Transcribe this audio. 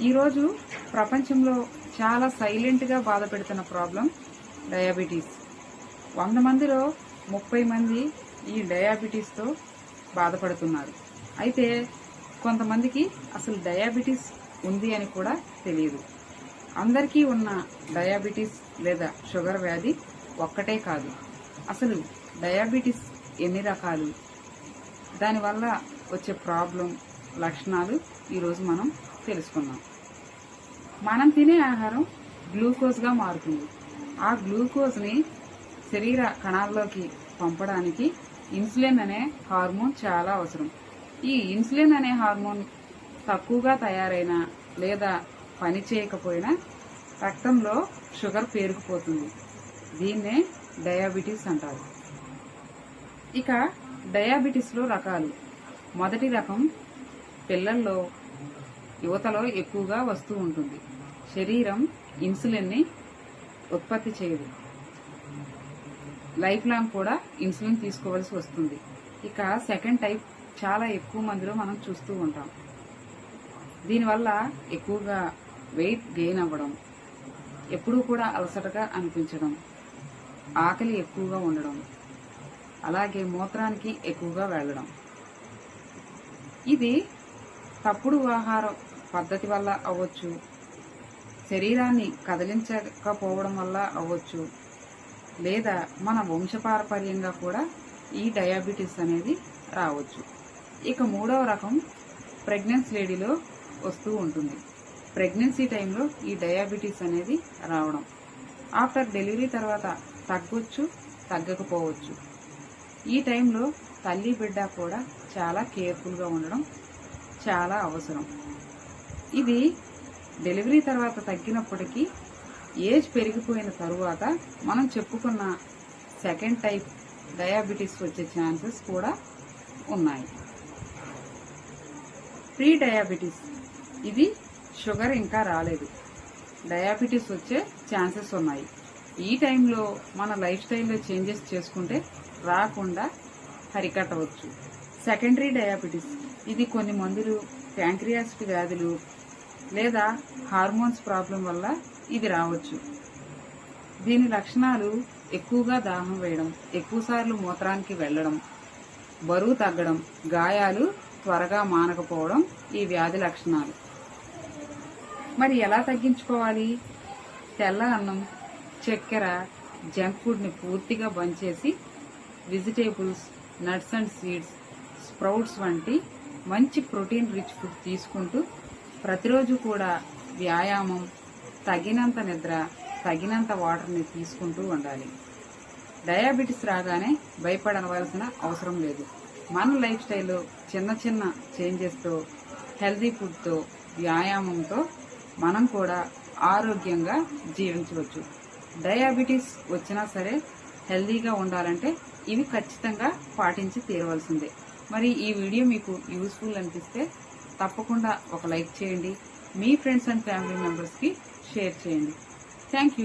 ఈరోజు ప్రపంచంలో చాలా సైలెంట్గా బాధ పెడుతున్న ప్రాబ్లం డయాబెటీస్. 100 మందిలో 30 మంది ఈ డయాబెటీస్తో బాధపడుతున్నారు. అయితే కొంతమందికి అసలు డయాబెటీస్ ఉంది అని కూడా తెలియదు. అందరికీ ఉన్న డయాబెటీస్ లేదా షుగర్ వ్యాధి ఒక్కటే కాదు. అసలు డయాబెటీస్ ఎన్ని రకాలు, దానివల్ల వచ్చే ప్రాబ్లం, లక్షణాలు ఈరోజు మనం తెలుసుకుందాం. మనం తినే ఆహారం గ్లూకోజ్గా మారుతుంది. ఆ గ్లూకోజ్ని శరీర కణాల్లోకి పంపడానికి ఇన్సులిన్ అనే హార్మోన్ చాలా అవసరం. ఈ ఇన్సులిన్ అనే హార్మోన్ తక్కువగా తయారైనా లేదా పని చేయకపోయినా రక్తంలో షుగర్ పేరుకుపోతుంది. దీన్నే డయాబెటీస్ అంటారు. ఇక డయాబెటీస్లో రకాలు. మొదటి రకం పిల్లల్లో, యువతలో ఎక్కువగా వస్తూ ఉంటుంది. శరీరం ఇన్సులిన్ని ఉత్పత్తి చేయదు. లైఫ్ లాంగ్ కూడా ఇన్సులిన్ తీసుకోవాల్సి వస్తుంది. ఇక సెకండ్ టైప్ చాలా ఎక్కువ మందిలో మనం చూస్తూ ఉంటాం. దీనివల్ల ఎక్కువగా వెయిట్ గెయిన్ అవ్వడం, ఎప్పుడూ కూడా అలసటగా అనిపించడం, ఆకలి ఎక్కువగా ఉండడం, అలాగే మూత్రానికి ఎక్కువగా వెళ్ళడం. ఇది తప్పుడు ఆహార పద్ధతి వల్ల అవ్వచ్చు, శరీరాన్ని కదిలించకపోవడం వల్ల అవ్వచ్చు, లేదా మన వంశపారపర్యంగా కూడా ఈ డయాబెటీస్ అనేది రావచ్చు. ఇక మూడవ రకం ప్రెగ్నెన్సీ లేడీలో వస్తూ ఉంటుంది. ప్రెగ్నెన్సీ టైంలో ఈ డయాబెటీస్ అనేది రావడం. ఆఫ్టర్ డెలివరీ తర్వాత తగ్గొచ్చు, తగ్గకపోవచ్చు. ఈ టైంలో తల్లి బిడ్డ కూడా చాలా కేర్ఫుల్గా ఉండడం చాలా అవసరం. ఇది డెలివరీ తర్వాత తగ్గినప్పటికీ ఏజ్ పెరిగిపోయిన తరువాత మనం చెప్పుకున్న సెకండ్ టైప్ డయాబెటీస్ వచ్చే ఛాన్సెస్ కూడా ఉన్నాయి. ప్రీ డయాబెటీస్, ఇది షుగర్ ఇంకా రాలేదు, డయాబెటీస్ వచ్చే ఛాన్సెస్ ఉన్నాయి. ఈ టైంలో మన లైఫ్ స్టైల్లో చేంజెస్ చేసుకుంటే రాకుండా అరికట్టవచ్చు. సెకండరీ డయాబెటీస్, ఇది కొన్ని మందులు, ప్యాంక్రియాస్ వ్యాధులు లేదా హార్మోన్స్ ప్రాబ్లం వల్ల ఇది రావచ్చు. దీని లక్షణాలు ఎక్కువగా దాహం వేయడం, ఎక్కువసార్లు మూత్రానికి వెళ్ళడం, బరువు తగ్గడం, గాయాలు త్వరగా మానకపోవడం ఈ వ్యాధి లక్షణాలు. మరి ఎలా తగ్గించుకోవాలి? తెల్ల అన్నం, చక్కెర, జంక్ ఫుడ్ని పూర్తిగా బంద్ చేసి vegetables, nuts and seeds, sprouts వంటి మంచి ప్రోటీన్ రిచ్ ఫుడ్ తీసుకుంటూ ప్రతిరోజు కూడా వ్యాయామం, తగినంత నిద్ర, తగినంత వాటర్ని తీసుకుంటూ ఉండాలి. డయాబెటీస్ రాగానే భయపడవలసిన అవసరం లేదు. మన లైఫ్ స్టైల్లో చిన్న చిన్న చేంజెస్తో, హెల్తీ ఫుడ్తో, వ్యాయామంతో మనం కూడా ఆరోగ్యంగా జీవించవచ్చు. డయాబెటీస్ వచ్చినా సరే హెల్తీగా ఉండాలంటే ఇవి ఖచ్చితంగా పాటించి తీరవలసిందే. మరి ఈ వీడియో మీకు యూస్ఫుల్ అనిపిస్తే తప్పకుండా ఒక లైక్ చేయండి. మీ ఫ్రెండ్స్ అండ్ ఫ్యామిలీ మెంబర్స్కి షేర్ చేయండి. Thank you.